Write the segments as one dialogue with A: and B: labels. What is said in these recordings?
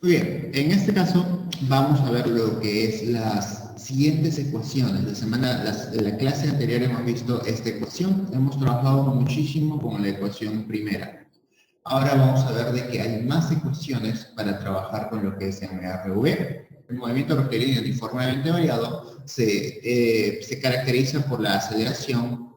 A: Muy bien, en este caso vamos a ver lo que es las siguientes ecuaciones. La clase anterior hemos visto esta ecuación, hemos trabajado muchísimo con la ecuación primera. Ahora vamos a ver de que hay más ecuaciones para trabajar con lo que es MRV. El movimiento rectilíneo uniformemente variado se caracteriza por la aceleración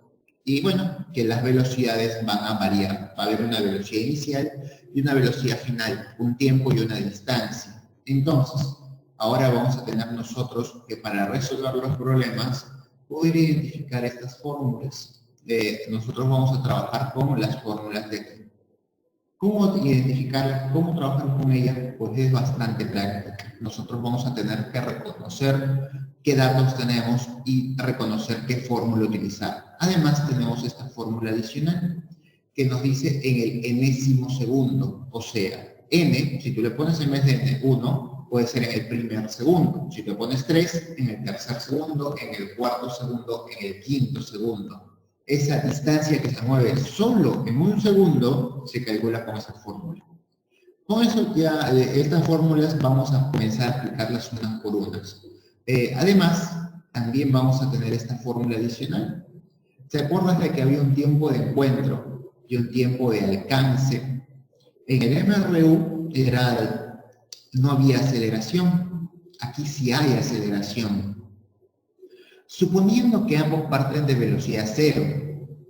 A: y, bueno, que las velocidades van a variar. Va a haber una velocidad inicial y una velocidad final, un tiempo y una distancia. Entonces, ahora vamos a tener nosotros que para resolver los problemas, poder identificar estas fórmulas. Nosotros vamos a trabajar con las fórmulas de ¿cómo identificarlas? ¿Cómo trabajar con ellas? Pues es bastante práctica. Nosotros vamos a tener que reconocer qué datos tenemos y reconocer qué fórmula utilizar. Además, tenemos esta fórmula adicional que nos dice en el enésimo segundo, o sea, n, si tú le pones en vez de n 1, puede ser en el primer segundo. Si le pones 3, en el tercer segundo, en el cuarto segundo, en el quinto segundo. Esa distancia que se mueve solo en un segundo se calcula con esa fórmula. Con eso ya, estas fórmulas vamos a comenzar a aplicarlas unas por unas. Además, también vamos a tener esta fórmula adicional. ¿Te acuerdas de que había un tiempo de encuentro y un tiempo de alcance? En el MRU no había aceleración. Aquí sí hay aceleración. Suponiendo que ambos parten de velocidad cero,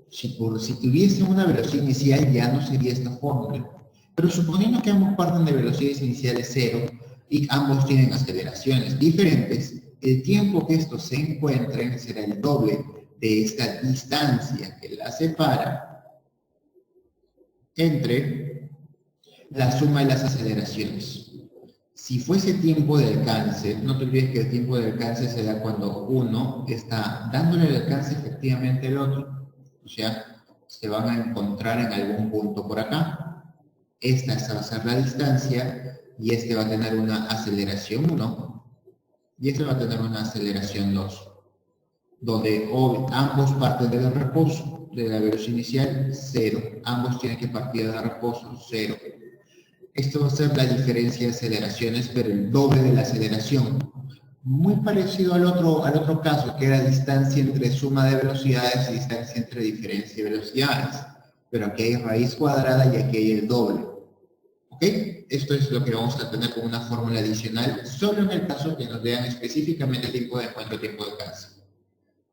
A: si tuviesen una velocidad inicial ya no sería esta fórmula. Pero suponiendo que ambos parten de velocidades iniciales cero y ambos tienen aceleraciones diferentes, el tiempo que estos se encuentren será el doble de esta distancia que la separa entre la suma de las aceleraciones. Si fuese tiempo de alcance, no te olvides que el tiempo de alcance se da cuando uno está dándole el alcance efectivamente al otro. O sea, se van a encontrar en algún punto por acá. Esta va a ser la distancia y este va a tener una aceleración 1 y este va a tener una aceleración 2, donde ambos parten del reposo, de la velocidad inicial 0. Ambos tienen que partir del reposo 0. Esto va a ser la diferencia de aceleraciones, pero el doble de la aceleración. Muy parecido al otro caso, que era distancia entre suma de velocidades y distancia entre diferencia de velocidades. Pero aquí hay raíz cuadrada y aquí hay el doble. ¿Ok? Esto es lo que vamos a tener como una fórmula adicional, solo en el caso que nos vean específicamente tiempo de encuentro, tiempo de alcance.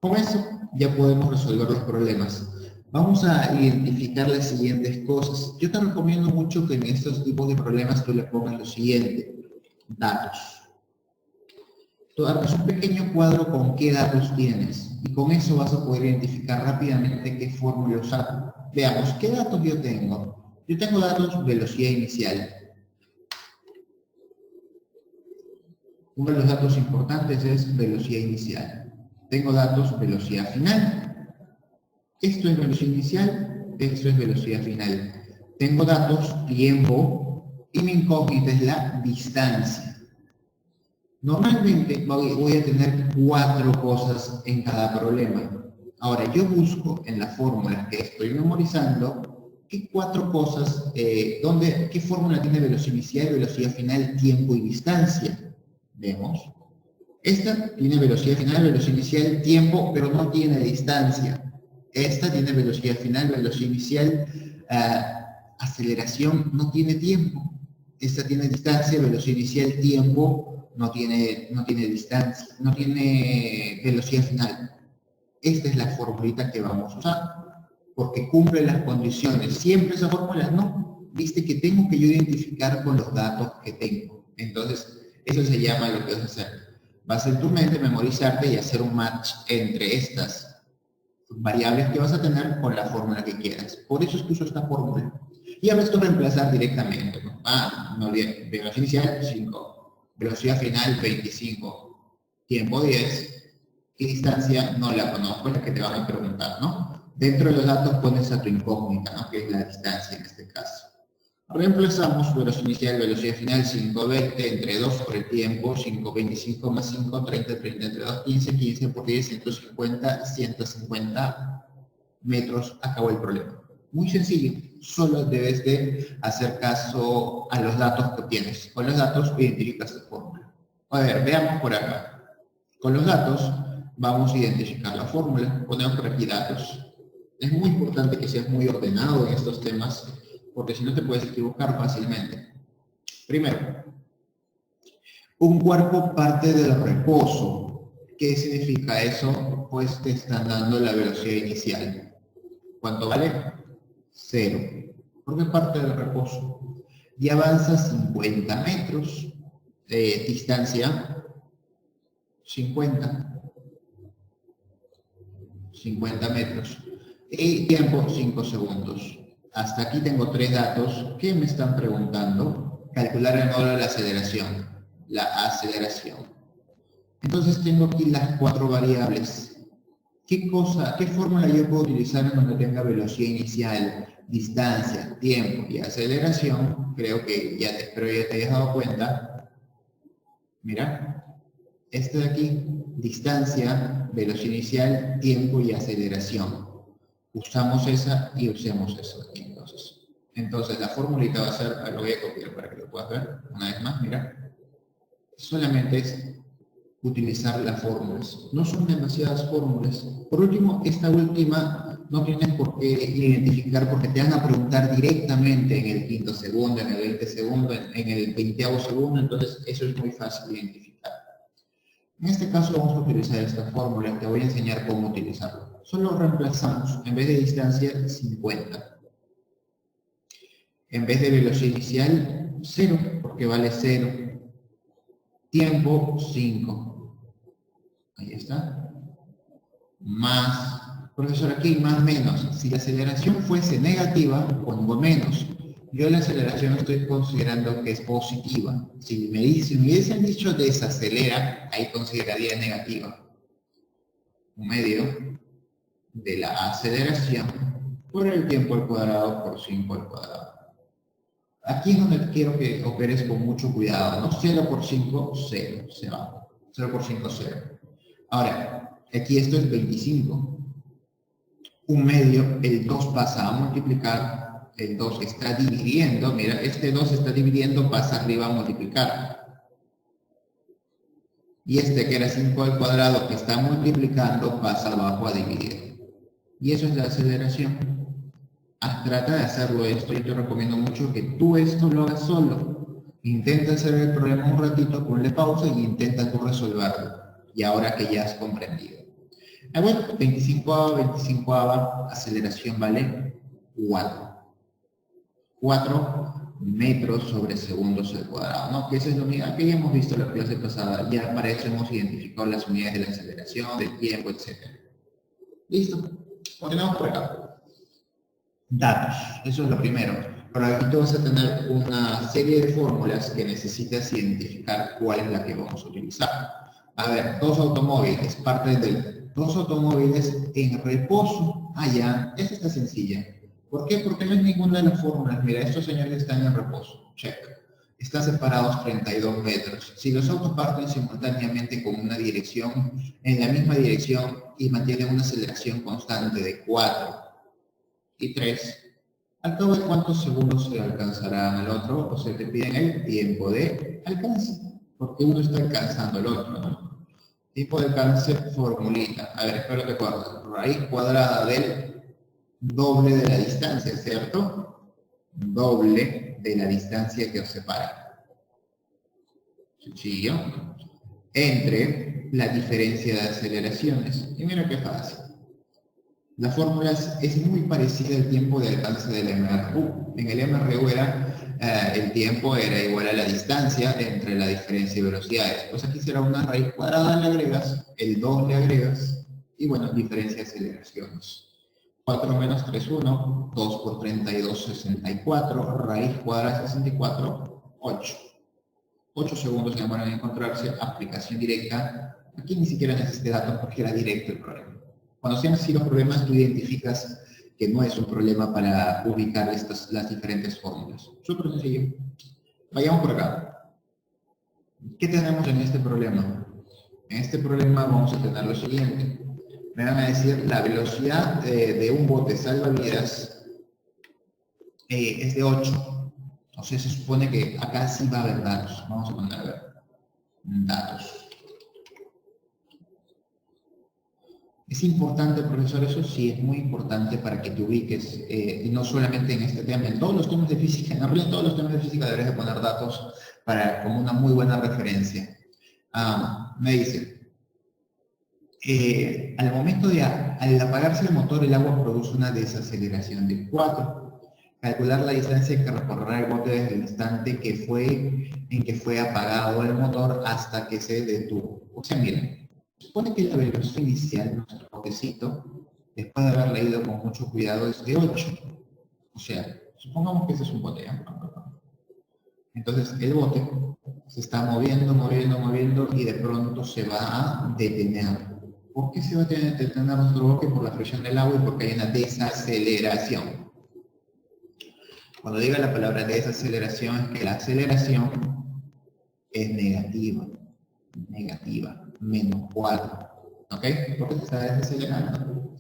A: Con eso ya podemos resolver los problemas. Vamos a identificar las siguientes cosas. Yo te recomiendo mucho que en estos tipos de problemas tú le pongas lo siguiente. Datos. Tú hagas un pequeño cuadro con qué datos tienes y con eso vas a poder identificar rápidamente qué fórmula usar. Veamos, ¿qué datos yo tengo? Yo tengo datos velocidad inicial. Uno de los datos importantes es velocidad inicial. Tengo datos velocidad final. Esto es velocidad inicial, esto es velocidad final. Tengo datos, tiempo, y mi incógnita es la distancia. Normalmente voy a tener 4 cosas en cada problema. Ahora, yo busco en las fórmulas que estoy memorizando, ¿qué 4 cosas, qué fórmula tiene velocidad inicial, velocidad final, tiempo y distancia? Vemos. Esta tiene velocidad final, velocidad inicial, tiempo, pero no tiene distancia. Esta tiene velocidad final, velocidad inicial, aceleración, no tiene tiempo. Esta tiene distancia, velocidad inicial, tiempo, no tiene distancia, no tiene velocidad final. Esta es la formulita que vamos a usar, porque cumple las condiciones. ¿Siempre esa fórmula? No. Viste que tengo que yo identificar con los datos que tengo. Entonces, eso se llama lo que vas a hacer. Vas en tu mente memorizarte y hacer un match entre estas variables que vas a tener con la fórmula que quieras. Por eso es que uso esta fórmula. Y ahora esto reemplazar directamente, ¿no? No olvides, velocidad inicial 5, velocidad final 25, tiempo 10, y distancia no la conozco, es la que te van a preguntar, ¿no? Dentro de los datos pones a tu incógnita, ¿no? Que es la distancia en este caso. Reemplazamos velocidad inicial, velocidad final, 520 entre 2 por el tiempo, 525 más 5, 30, 30 entre 2, 15, 15 por 10, 150, 150 metros, acabó el problema. Muy sencillo, solo debes de hacer caso a los datos que tienes. Con los datos identificas tu fórmula. A ver, veamos por acá. Con los datos vamos a identificar la fórmula. Ponemos por aquí datos. Es muy importante que seas muy ordenado en estos temas, porque si no te puedes equivocar fácilmente. Primero, un cuerpo parte del reposo. ¿Qué significa eso? Pues te están dando la velocidad inicial. ¿Cuánto vale? 0. ¿Por qué parte del reposo? Y avanza 50 metros. Distancia 50 metros. Y tiempo 5 segundos. Hasta aquí tengo 3 datos. ¿Qué me están preguntando? Calcular el módulo de la aceleración. La aceleración. Entonces tengo aquí las 4 variables. ¿Qué fórmula yo puedo utilizar en donde tenga velocidad inicial, distancia, tiempo y aceleración? Creo que espero ya te hayas dado cuenta. Mira, este de aquí, distancia, velocidad inicial, tiempo y aceleración. Usamos esa y usemos eso aquí entonces. Entonces la fórmulita va a ser, lo voy a copiar para que lo puedas ver una vez más, mira. Solamente es utilizar las fórmulas. No son demasiadas fórmulas. Por último, esta última no tienes por qué identificar porque te van a preguntar directamente en el 5º segundo, en el 20 segundo, en el 20º segundo, entonces eso es muy fácil de identificar. En este caso vamos a utilizar esta fórmula, te voy a enseñar cómo utilizarlo. Solo reemplazamos, en vez de distancia, 50. En vez de velocidad inicial, 0, porque vale 0. Tiempo, 5. Ahí está. Más, profesor, aquí más menos. Si la aceleración fuese negativa, pongo menos. Yo la aceleración estoy considerando que es positiva. Si me hubiesen dicho desacelera, ahí consideraría negativa. Un medio de la aceleración por el tiempo al cuadrado por 5 al cuadrado. Aquí es donde quiero que operes con mucho cuidado, ¿no? 0 por 5, 0, se va. 0 por 5, 0. Ahora, aquí esto es 25. Un medio, el 2 pasa a multiplicar, el 2 está dividiendo, mira, este 2 está dividiendo, pasa arriba a multiplicar. Y este que era 5 al cuadrado, que está multiplicando, pasa abajo a dividir. Y eso es la aceleración. Trata de hacerlo esto, yo te recomiendo mucho que tú esto lo hagas solo. Intenta hacer el problema un ratito, ponle pausa y intenta tú resolverlo. Y ahora que ya has comprendido. Bueno, 25ava, aceleración vale 4. 4 metros sobre segundos al cuadrado, ¿no? Que esa es la unidad que ya hemos visto en la clase pasada. Ya para eso hemos identificado las unidades de la aceleración, del tiempo, etc. Listo. Continuamos por acá. Datos, eso es lo primero. Pero aquí tú vas a tener una serie de fórmulas que necesitas identificar cuál es la que vamos a utilizar. A ver, 2 automóviles, parte del 2 automóviles en reposo. Ya, esta está sencilla. ¿Por qué? Porque no es ninguna de las fórmulas. Mira, estos señores están en reposo. Check. Están separados 32 metros. Si los autos parten simultáneamente con una dirección, en la misma dirección y mantienen una aceleración constante de 4 y 3, al cabo de cuántos segundos se alcanzarán al otro, o se te piden el tiempo de alcance, porque uno está alcanzando al otro, ¿no? Tipo de alcance, formulita. A ver, espero que acuerdes. Raíz cuadrada del doble de la distancia, ¿cierto? Doble de la distancia que os separa. Sencillo. Entre la diferencia de aceleraciones. Y mira qué fácil. La fórmula es muy parecida al tiempo de alcance del MRU. En el MRU el tiempo era igual a la distancia entre la diferencia de velocidades. Pues aquí será una raíz cuadrada, le agregas, el 2 le agregas, y bueno, diferencia de aceleraciones. 4 menos 3, 1, 2 por 32, 64, raíz cuadrada 64, 8. 8 segundos se demoran en encontrarse, aplicación directa. Aquí ni siquiera necesité datos porque era directo el problema. Cuando sean así los problemas, tú identificas que no es un problema para ubicar las diferentes fórmulas. Súper sencillo. Vayamos por acá. ¿Qué tenemos en este problema? En este problema vamos a tener lo siguiente. Me van a decir la velocidad de un bote salvavidas es de 8. Entonces se supone que acá sí va a haber datos. Vamos a poner a ver. Datos. Es importante, profesor, eso sí es muy importante para que te ubiques, y no solamente en este tema, en todos los temas de física, en realidad en todos los temas de física deberías de poner datos como una muy buena referencia. Me dice, al momento al apagarse el motor, el agua produce una desaceleración de 4. Calcular la distancia que recorrerá el bote desde el instante en que fue apagado el motor hasta que se detuvo. O sea, miren, supone que la velocidad inicial, nuestro botecito, después de haber leído con mucho cuidado, es de 8. O sea, supongamos que ese es un bote. Entonces, el bote se está moviendo, moviendo, moviendo y de pronto se va a detener. ¿Por qué se va a detener nuestro bote? Por la presión del agua y porque hay una desaceleración. Cuando diga la palabra desaceleración, es que la aceleración es negativa. Negativa. Menos 4. ¿Ok? Porque se está desacelerando.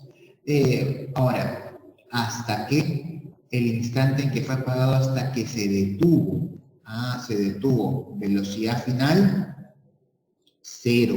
A: Ahora, hasta que el instante en que fue apagado, hasta que se detuvo. Se detuvo. Velocidad final, 0.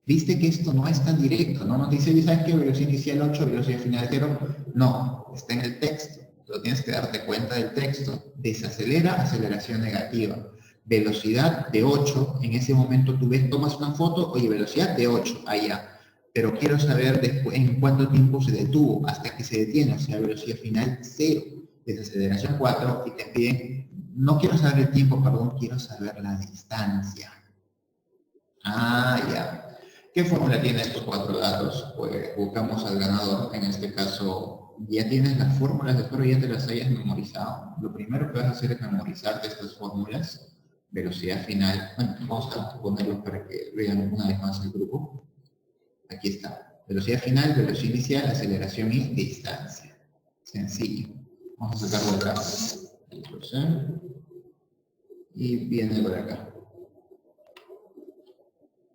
A: Viste que esto no es tan directo, ¿no? Nos dice, ¿sabes qué? Velocidad inicial 8, velocidad final 0. No, está en el texto. Pero tienes que darte cuenta del texto. Desacelera, aceleración negativa. Velocidad de 8, en ese momento tú ves, tomas una foto, oye, velocidad de 8, allá. Pero quiero saber después, en cuánto tiempo se detuvo, hasta que se detiene, o sea, velocidad final 0, desaceleración 4, y te piden, no quiero saber el tiempo, perdón, quiero saber la distancia. Ya. ¿Qué fórmula tiene estos 4 datos? Pues buscamos al ganador, en este caso, ya tienes las fórmulas, espero ya te las hayas memorizado. Lo primero que vas a hacer es memorizarte estas fórmulas. Velocidad final, bueno, vamos a ponerlos para que vean una vez más el grupo. Aquí está. Velocidad final, velocidad inicial, aceleración y distancia. Sencillo. Vamos a sacarlo de acá. Y viene por acá.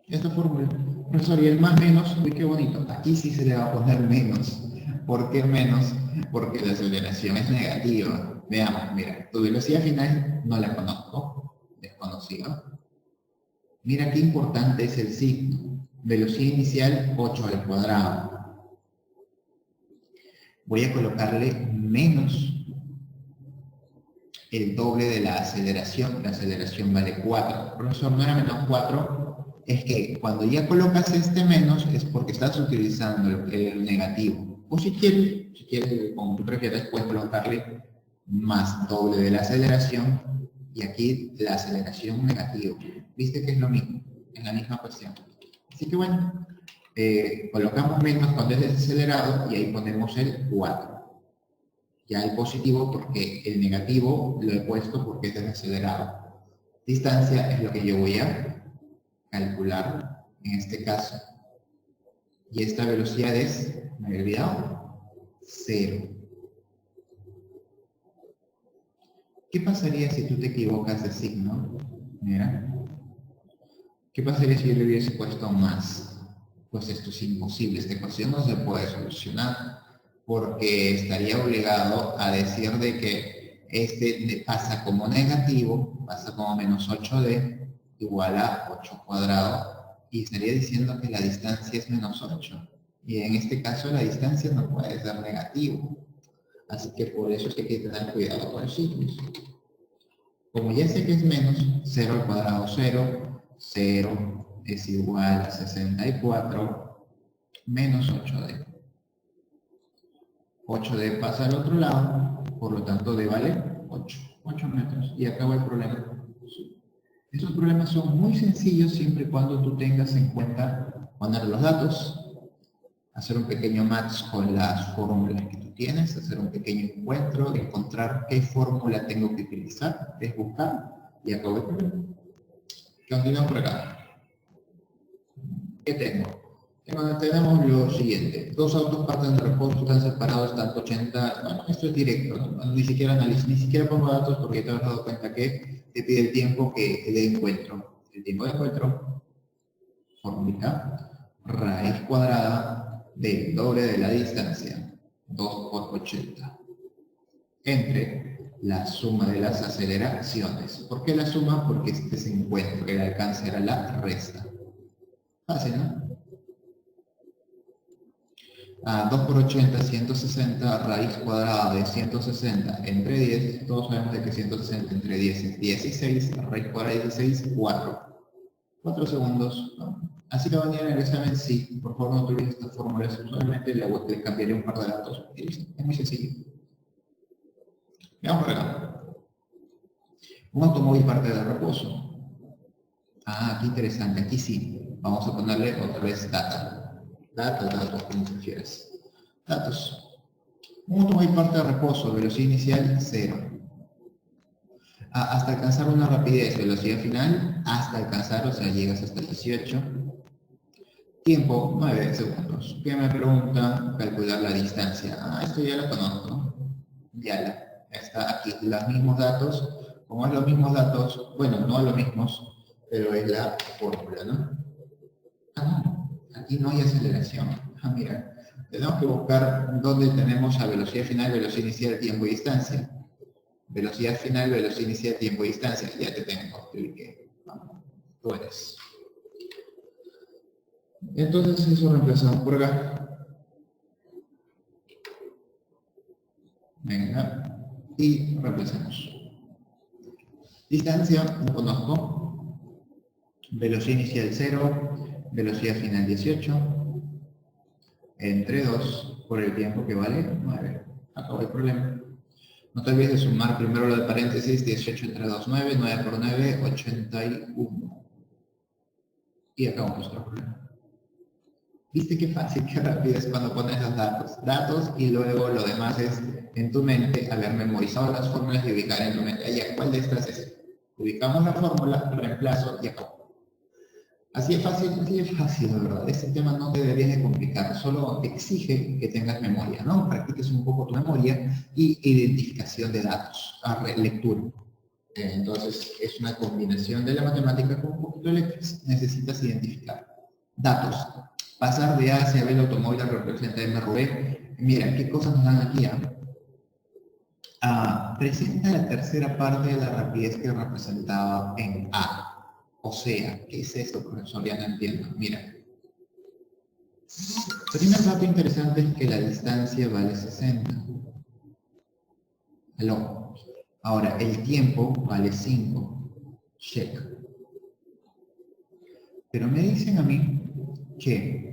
A: Esta fórmula. Profesor, y el más menos, uy, qué bonito. Aquí sí se le va a poner menos. ¿Por qué menos? Porque la aceleración es negativa. Veamos, mira, tu velocidad final no la conozco, desconocido. Mira qué importante es el signo. Velocidad inicial 8 al cuadrado. Voy a colocarle menos el doble de la aceleración. La aceleración vale 4. Profesor, no era menos 4. Es que cuando ya colocas este menos es porque estás utilizando el negativo. O si quieres, como tú prefieres, puedes colocarle más doble de la aceleración y aquí la aceleración negativa. ¿Viste que es lo mismo? Es la misma cuestión. Así que bueno, colocamos menos cuando es desacelerado y ahí ponemos el 4. Ya el positivo porque el negativo lo he puesto porque es desacelerado. Distancia es lo que yo voy a calcular en este caso. Y esta velocidad es, me había olvidado, 0. ¿Qué pasaría si tú te equivocas de signo? Mira. ¿Qué pasaría si yo le hubiese puesto más? Pues esto es imposible, esta ecuación no se puede solucionar, porque estaría obligado a decir de que este pasa como negativo, pasa como menos 8D, igual a 8 cuadrado, y estaría diciendo que la distancia es menos 8. Y en este caso la distancia no puede ser negativo. Así que por eso es que hay que tener cuidado con los signos. Como ya sé que es menos, 0 al cuadrado 0, 0 es igual a 64 menos 8D. 8D pasa al otro lado, por lo tanto D vale 8 metros. Y acabó el problema. Estos problemas son muy sencillos siempre y cuando tú tengas en cuenta poner los datos, hacer un pequeño match con las fórmulas que tú tienes, hacer un pequeño encuentro, encontrar qué fórmula tengo que utilizar, es buscar y acabo el problema. Continuamos por acá. ¿Qué tengo? Tenemos lo siguiente. Dos autos parten de reposo, están separados tanto 80. Bueno, esto es directo, ¿no? Ni siquiera analizo, ni siquiera pongo datos porque te has dado cuenta que te pide el tiempo de encuentro. El tiempo de encuentro, fórmula, raíz cuadrada del doble de la distancia, 2 por 80. entre la suma de las aceleraciones. ¿Por qué la suma? Porque este se encuentra, el alcance era la resta. Fácil, ¿no? 2 por 80, 160, raíz cuadrada de 160 entre 10, todos sabemos de que 160 entre 10 es 16, raíz cuadrada de 16, 4. 4 segundos, ¿no? Así que va a venir en el examen, sí, por favor no te olvides estas fórmulas, solamente le cambiaré un par de datos, y listo, es muy sencillo. Veamos por acá. Un automóvil parte de reposo. Ah, qué interesante, aquí sí, vamos a ponerle otra vez data. Datos, como prefieras. Datos. Un automóvil parte de reposo, velocidad inicial 0. Hasta alcanzar una rapidez, velocidad final, hasta alcanzar, o sea, llegas hasta el 18. Tiempo, 9 segundos. ¿Qué me pregunta? Calcular la distancia. Ah, esto ya lo conozco. Ya está aquí. Los mismos datos. Como es los mismos datos, bueno, no los mismos, pero es la fórmula, ¿no? Ah, no. Aquí no hay aceleración. Ah, mira. Tenemos que buscar dónde tenemos a velocidad final, velocidad inicial, tiempo y distancia. Velocidad final, velocidad inicial, tiempo y distancia. Ya te tengo. Vamos. Tú eres. Entonces eso reemplazamos por acá. Venga. Y reemplazamos. Distancia, no conozco. Velocidad inicial 0. Velocidad final 18. Entre 2 por el tiempo que vale 9. Acabó el problema. No te olvides de sumar primero lo de paréntesis. 18 entre 2, 9. 9 por 9, 81. Y acabó nuestro problema. ¿Viste qué fácil, qué rápido es cuando pones los datos? Datos y luego lo demás es en tu mente haber memorizado las fórmulas y ubicar en tu mente. Ya, ¿cuál de estas es? Ubicamos la fórmula, reemplazo y acabo. Así es fácil, de verdad. Este tema no te deberías de complicar, solo te exige que tengas memoria, ¿no? Practiques un poco tu memoria y identificación de datos, lectura. Entonces, es una combinación de la matemática con un poquito de letras. Necesitas identificar datos. Pasar de A hacia B el automóvil representa MRV. Mira, ¿qué cosas nos dan aquí? Presenta la tercera parte de la rapidez que representaba en A. O sea, ¿qué es esto, profesor? Ya no entiendo. Mira. Primer dato interesante es que la distancia vale 60. ¿Aló? Ahora, el tiempo vale 5. Check. Pero me dicen a mí que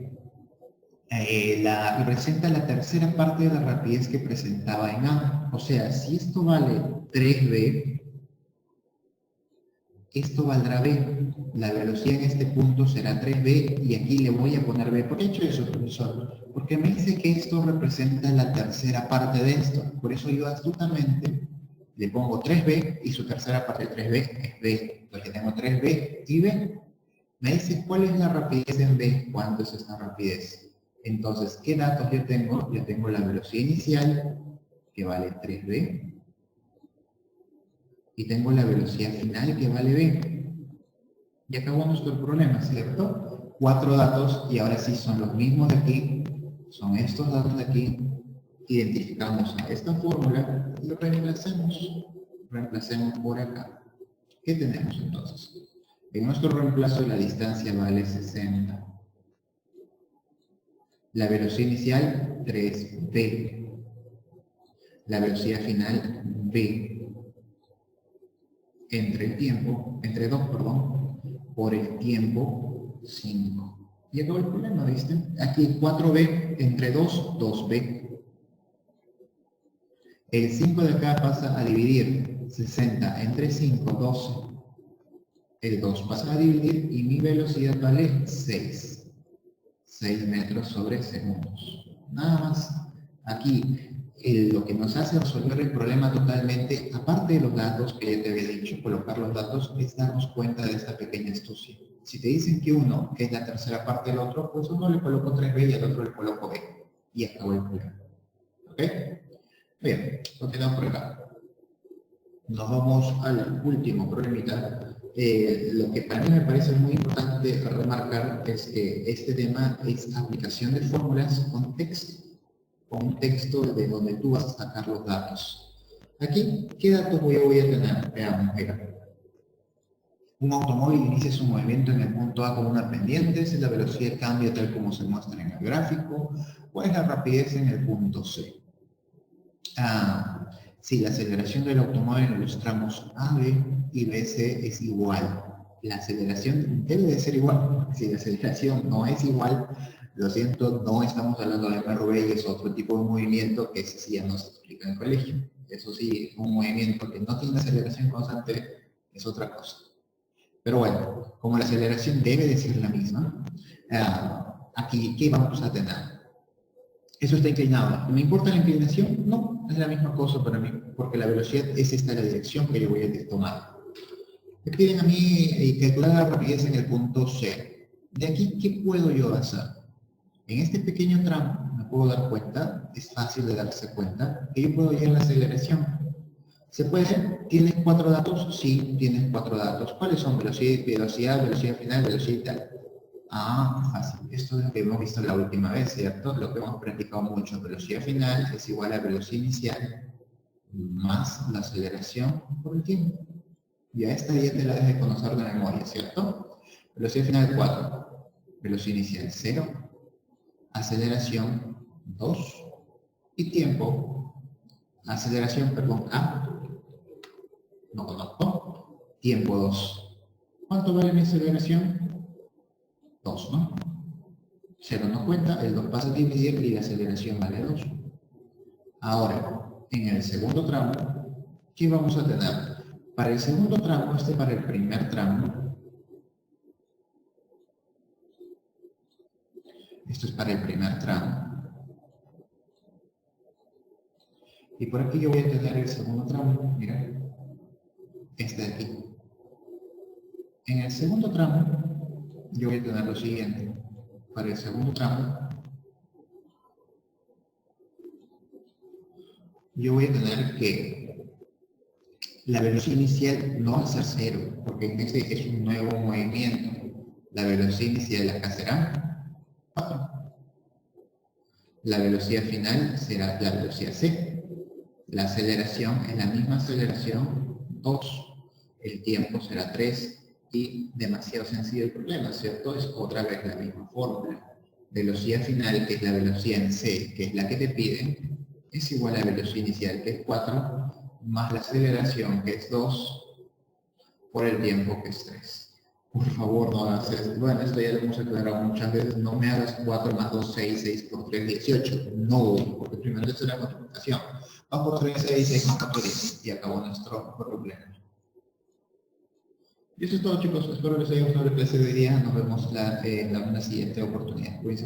A: representa la tercera parte de la rapidez que presentaba en A. O sea, si esto vale 3b, esto valdrá b. La velocidad en este punto será 3b y aquí le voy a poner b. ¿Por qué he hecho eso, profesor? Porque me dice que esto representa la tercera parte de esto. Por eso yo astutamente le pongo 3b y su tercera parte de 3b es b. Entonces tengo 3b y b. Me dice cuál es la rapidez en b, cuánto es esta rapidez. Entonces, ¿qué datos yo tengo? Yo tengo la velocidad inicial, que vale 3b, y tengo la velocidad final, que vale b. Y acabó nuestro problema, ¿cierto? 4 datos, y ahora sí son los mismos de aquí, son estos datos de aquí. Identificamos esta fórmula y lo reemplacemos por acá. ¿Qué tenemos entonces? En nuestro reemplazo la distancia vale 60. La velocidad inicial, 3b. La velocidad final, b. Entre 2, por el tiempo, 5. Y acabó el problema, ¿viste? Aquí 4b, entre 2, 2b. El 5 de acá pasa a dividir 60 entre 5, 12. El 2 pasa a dividir y mi velocidad vale 6. 6 metros sobre segundos. Nada más. Aquí, lo que nos hace resolver el problema totalmente, aparte de los datos que ya te había dicho, colocar los datos, es darnos cuenta de esta pequeña astucia. Si te dicen que uno, que es la tercera parte del otro, pues uno le coloco 3b y al otro le coloco b. Y acabó el problema. ¿Ok? Bien, continuamos por acá. Nos vamos al último problemita. Lo que para mí me parece muy importante remarcar es que este tema es aplicación de fórmulas con texto de donde tú vas a sacar los datos. Aquí, ¿qué datos voy a tener? Veamos, mira. Un automóvil inicia su movimiento en el punto A con una pendiente, si la velocidad cambia tal como se muestra en el gráfico, ¿cuál es la rapidez en el punto C? Si la aceleración del automóvil en los tramos AB y BC es igual, la aceleración debe de ser igual. Si la aceleración no es igual, lo siento, no estamos hablando de MRV y es otro tipo de movimiento que ese sí ya no se explica en el colegio. Eso sí, un movimiento que no tiene aceleración constante es otra cosa. Pero bueno, como la aceleración debe de ser la misma, aquí, ¿qué vamos a tener? Eso está inclinado. ¿Me importa la inclinación? No, es la misma cosa para mí, porque la velocidad es esta la dirección que yo voy a tomar. Me piden a mí calcular la rapidez en el punto C. De aquí, ¿qué puedo yo hacer? En este pequeño tramo, me puedo dar cuenta, es fácil de darse cuenta, que yo puedo hallar la aceleración. ¿Se puede? ¿Tienes 4 datos? Sí, tienes 4 datos. ¿Cuáles son? Velocidad, velocidad final, velocidad y tal. Fácil. Esto es lo que hemos visto la última vez, ¿cierto? Lo que hemos practicado mucho. Velocidad final es igual a velocidad inicial más la aceleración por el tiempo. Ya esta ya te la debes de conocer de memoria, ¿cierto? Velocidad final 4. Velocidad inicial 0. Aceleración 2. Y tiempo. Aceleración, perdón, A. No conozco. Tiempo 2. ¿Cuánto vale mi aceleración? 2, ¿no? 0 no cuenta, el 2 pasa a dividir y la aceleración vale 2. Ahora, en el segundo tramo, ¿qué vamos a tener? Para el segundo tramo, para el primer tramo. Esto es para el primer tramo. Y por aquí yo voy a tener el segundo tramo, mira, este de aquí. En el segundo tramo, yo voy a tener lo siguiente. Para el segundo tramo, yo voy a tener que la velocidad inicial no va a ser 0, porque este es un nuevo movimiento. La velocidad inicial acá será 4. La velocidad final será la velocidad c. La aceleración es la misma aceleración 2. El tiempo será 3. Y demasiado sencillo el problema, ¿cierto? Es otra vez la misma fórmula. Velocidad final, que es la velocidad en c, que es la que te piden, es igual a velocidad inicial, que es 4, más la aceleración, que es 2, por el tiempo, que es 3. Por favor, no hagas esto. Bueno, esto ya lo hemos aclarado muchas veces. No me hagas 4 más 2, 6, 6 por 3, 18. No, porque primero es una multiplicación. 2 por 3, 6, 6 más 4, 10. Y acabó nuestro problema. Y eso es todo, chicos. Espero les haya gustado la clase de hoy día. Nos vemos en una siguiente oportunidad. Cuídense.